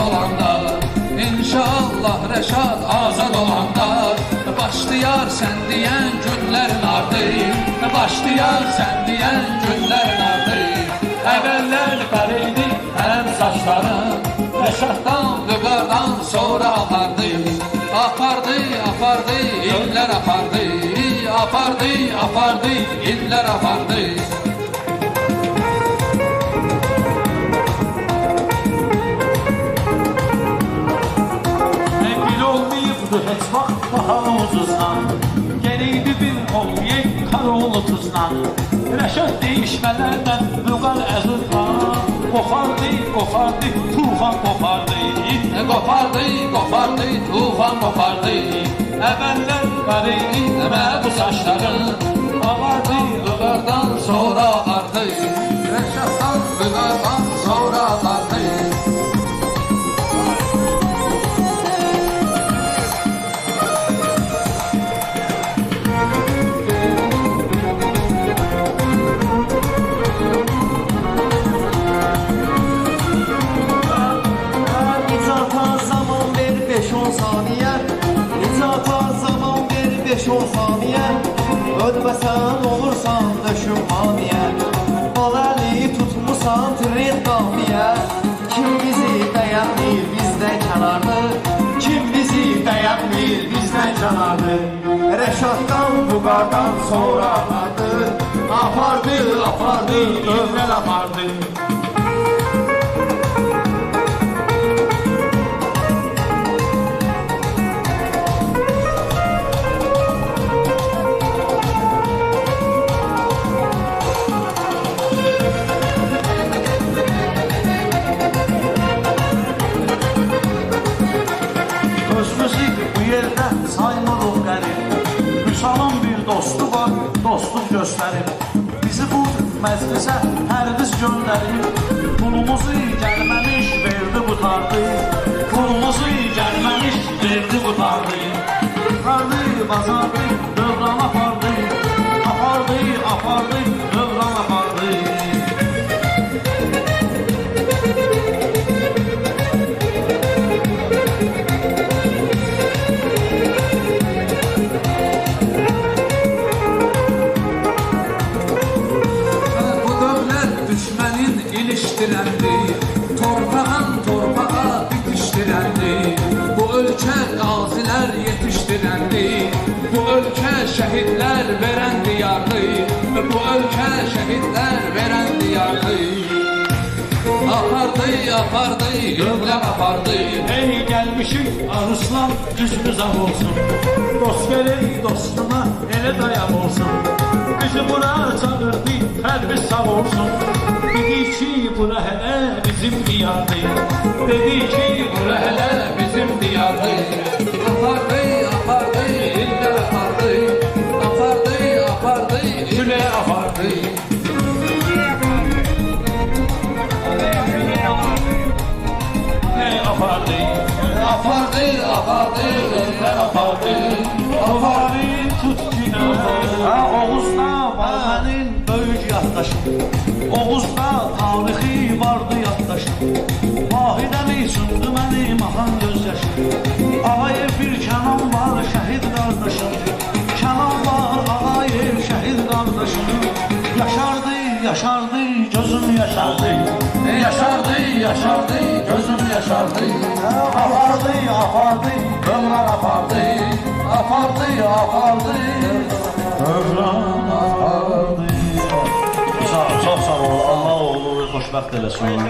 olanda, İnşallah Rəşad azad olanda, başlayar sən deyən günlərin ardı, başlayar sən deyən günlərin ardı. Əvvəllər qarıydı həm saçların, Rəşaddan, Vüqardan sonra apardı. Apardı, apardı, illər apardı, apardı, apardı, illər apardı. Heç vaxt bahan ucuzdan Geriydi bir obyek Karoğlu tuzdan Rəşad deyişmələrdən Vüqar əzizdan Qopardı, qopardı, tufan qopardı Qopardı, qopardı, tufan qopardı. Əvvəllər qarıydı demə bu saçların, Ağardı, Vüqardan sonra ağardı, Rəşaddan, Vüqardan sonra ağardı. Ölməsən olursan döşümaniyə, Bal əli tutmusan trendamiyə. Kim bizi bəyənmir bizdən kənarlı, Kim bizi bəyənmir bizdən kənarlı. Rəşaddan, Vüqardan sonra apardı, Apardı, apardı, illər apardı. Müsalın bir dostu var, dostluq göstərir. Bizi bu məclisə hər biz göndərir. Pulumuzu gəlməmiş verdi bu tardı, Pulumuzu gəlməmiş verdi bu tardı. Apardı, bazardı, dövran apardı, Apardı, apardı, dövran apardı. Torpağın torpağa bitişdirendi, Bu ölkə qazilər yetişdirendi, Bu ölkə şəhidlər verən diyardı, Bu ölkə şəhidlər verən diyardı. Apardı, apardı, illər apardı. Ey gəlmişik arıslan düzümüz ağ olsun, Dost gerək dostuna elə dayaq olsun. Bizi bura çağırdı, hər biz sağ olsun. Dedi ki bura hələ bizim diyardı, Dedi ki bura hələ bizim diyardı. Apardı, apardı, illər apardı, Apardı, apardı, illər apardı. Apardı, apardı, apardı, illər apardı. Apardı tut günə, Oğuzda var mənim böyük yaddaşım, Oğuzda tarixi vardı yaddaşım. Vahidəmi sündü mənim axan göz yaşım. Ağayev bir Kənan var şəhid qardaşım, Kənan var Ağayev şəhid qardaşım. Yaşardı, yaşardı, gözüm yaşardı, Yaşardı, yaşardı, gözüm yaşardı. Apardı, apardı, Ömrən apardı, apardı, apardı, ömrən apardı. Çox sağ ol, Allah oğlu xoşbəxt eləsin.